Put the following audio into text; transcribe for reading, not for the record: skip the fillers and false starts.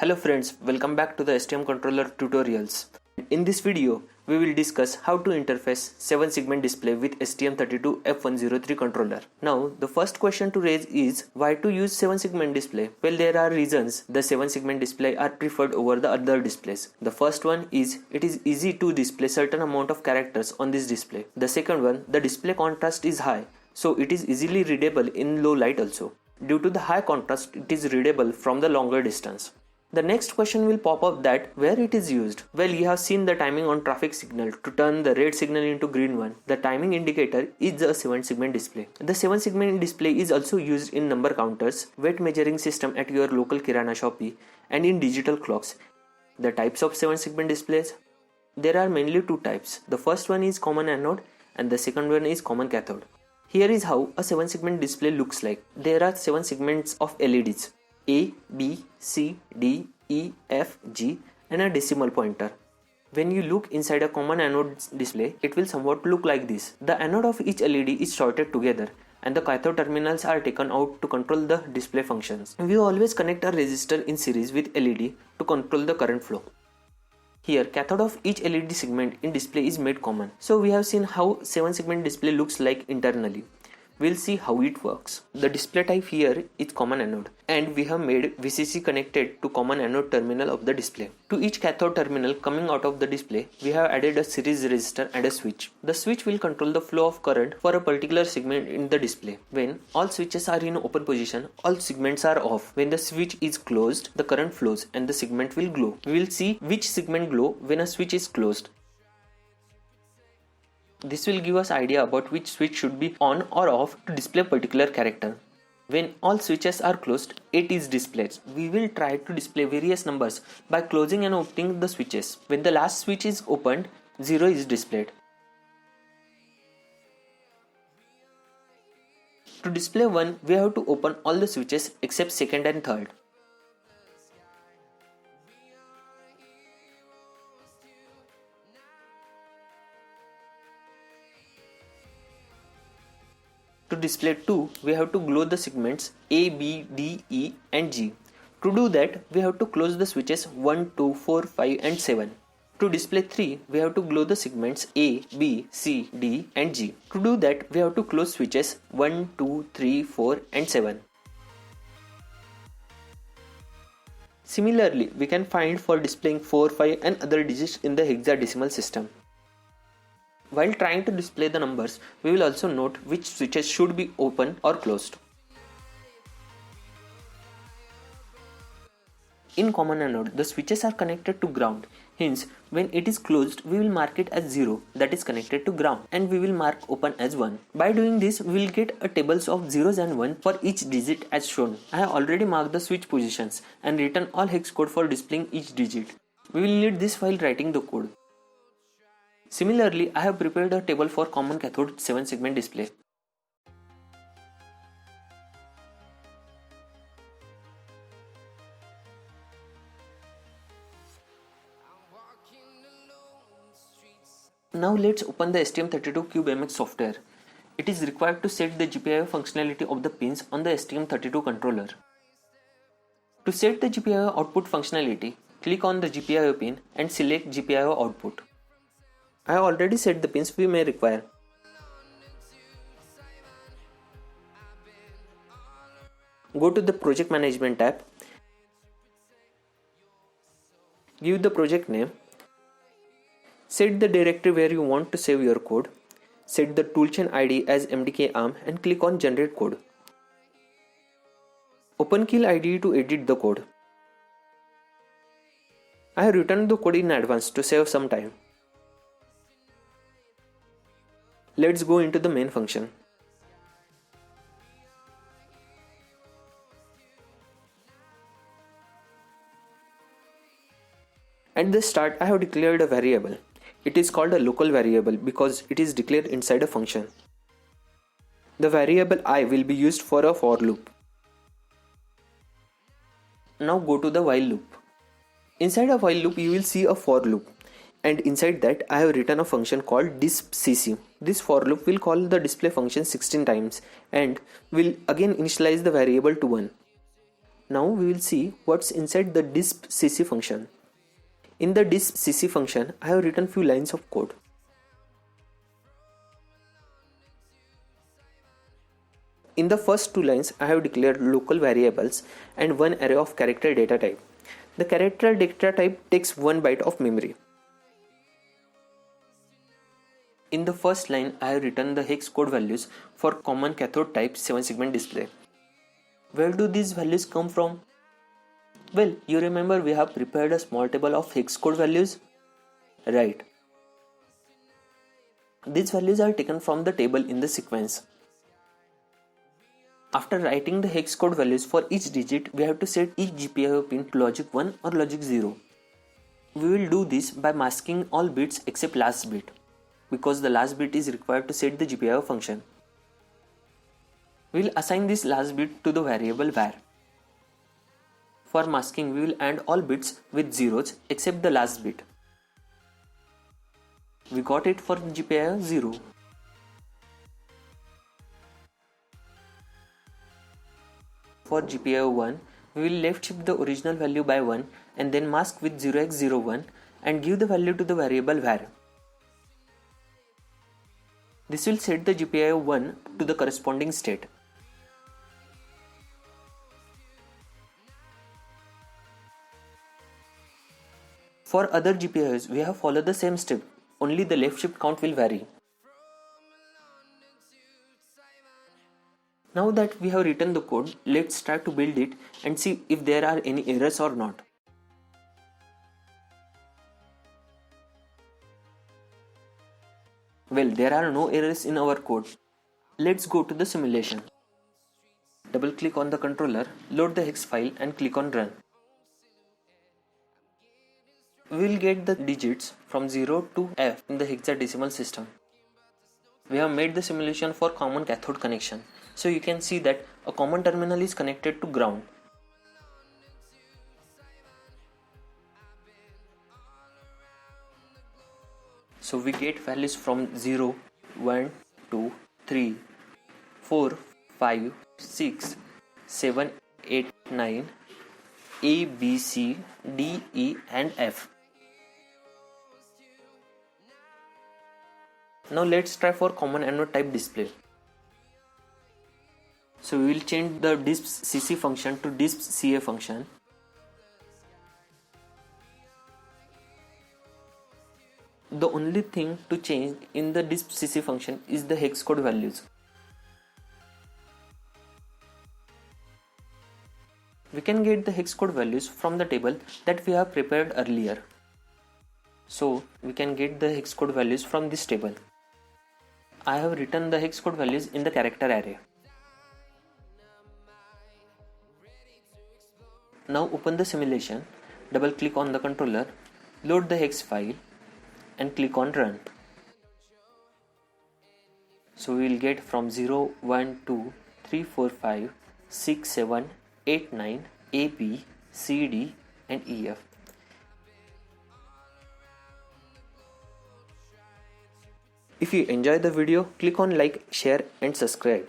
Hello friends, welcome back to the STM controller tutorials. In this video, we will discuss how to interface 7-segment display with STM32F103 controller. Now, the first question to raise is why to use 7-segment display? Well, there are reasons the 7-segment display are preferred over the other displays. The first one is it is easy to display certain amount of characters on this display. The second one, the display contrast is high, so it is easily readable in low light also. Due to the high contrast, it is readable from the longer distance. The next question will pop up that where it is used. Well, you have seen the timing on traffic signal to turn the red signal into green one. The timing indicator is a 7-segment display. The 7-segment display is also used in number counters, weight measuring system at your local Kirana Shopee, and in digital clocks. The types of 7-segment displays? There are mainly two types. The first one is common anode and the second one is common cathode. Here is how a 7-segment display looks like. There are 7 segments of LEDs. A, B, C, D, E, F, G and a decimal pointer. When you look inside a common anode display, it will somewhat look like this. The anode of each LED is sorted together and the cathode terminals are taken out to control the display functions. We always connect a resistor in series with LED to control the current flow. Here, cathode of each LED segment in display is made common. So we have seen how 7-segment display looks like internally. We'll see how it works. The display type here is common anode and we have made VCC connected to common anode terminal of the display. To each cathode terminal coming out of the display, we have added a series resistor and a switch. The switch will control the flow of current for a particular segment in the display. When all switches are in open position, all segments are off. When the switch is closed, the current flows and the segment will glow. We will see which segment glow when a switch is closed. This will give us idea about which switch should be on or off to display a particular character. When all switches are closed, 8 is displayed. We will try to display various numbers by closing and opening the switches. When the last switch is opened, 0 is displayed. To display 1, we have to open all the switches except second and third. To display 2, we have to glow the segments A, B, D, E and G. To do that, we have to close the switches 1, 2, 4, 5 and 7. To display 3, we have to glow the segments A, B, C, D and G. To do that, we have to close switches 1, 2, 3, 4 and 7. Similarly, we can find for displaying 4, 5 and other digits in the hexadecimal system. While trying to display the numbers, we will also note which switches should be open or closed. In common anode, the switches are connected to ground. Hence, when it is closed, we will mark it as 0, that is connected to ground, and we will mark open as 1. By doing this, we will get a tables of 0s and 1 for each digit as shown. I have already marked the switch positions and written all hex code for displaying each digit. We will need this while writing the code. Similarly, I have prepared a table for common cathode 7-segment display. Now let's open the STM32Cube software. It is required to set the GPIO functionality of the pins on the STM32 controller. To set the GPIO output functionality, click on the GPIO pin and select GPIO output. I have already set the pins we may require. Go to the Project Management tab. Give the project name. Set the directory where you want to save your code. Set the toolchain ID as MDK-ARM and click on Generate Code. Open Kill IDE to edit the code. I have written the code in advance to save some time. Let's go into the main function. At the start, I have declared a variable. It is called a local variable because it is declared inside a function. The variable I will be used for a for loop. Now go to the while loop. Inside a while loop, you will see a for loop. And inside that I have written a function called dispcc. This for loop will call the display function 16 times and will again initialize the variable to 1. Now we will see what's inside the dispcc function. In the dispcc function, I have written few lines of code. In the first two lines, I have declared local variables and one array of character data type. The character data type takes 1 byte of memory. In the first line, I have written the hex code values for common cathode type 7-segment display. Where do these values come from? Well, you remember we have prepared a small table of hex code values? Right. These values are taken from the table in the sequence. After writing the hex code values for each digit, we have to set each GPIO pin to logic 1 or logic 0. We will do this by masking all bits except last bit, because the last bit is required to set the GPIO function. We will assign this last bit to the variable var. For masking, we will AND all bits with zeros except the last bit. We got it for GPIO 0. For GPIO 1, we will left shift the original value by 1 and then mask with 0x01 and give the value to the variable var. This will set the GPIO 1 to the corresponding state. For other GPIOs, we have followed the same step, only the left shift count will vary. Now that we have written the code, let's try to build it and see if there are any errors or not. Well, there are no errors in our code. Let's go to the simulation. Double click on the controller, load the hex file and click on run. We will get the digits from 0 to F in the hexadecimal system. We have made the simulation for common cathode connection. So you can see that a common terminal is connected to ground. So we get values from 0, 1, 2, 3, 4, 5, 6, 7, 8, 9, A, B, C, D, E and F. Now let's try for common anode type display. So we will change the dispcc function to dispca function. The only thing to change in the dispcc function is the hex code values. We can get the hex code values from the table that we have prepared earlier. So we can get the hex code values from this table. I have written the hex code values in the character array. Now open the simulation, double click on the controller, load the hex file and click on run. So we will get from 0, 1, 2, 3, 4, 5, 6, 7, 8, 9, A, B, C, D and E, F. If you enjoyed the video, click on like, share and subscribe.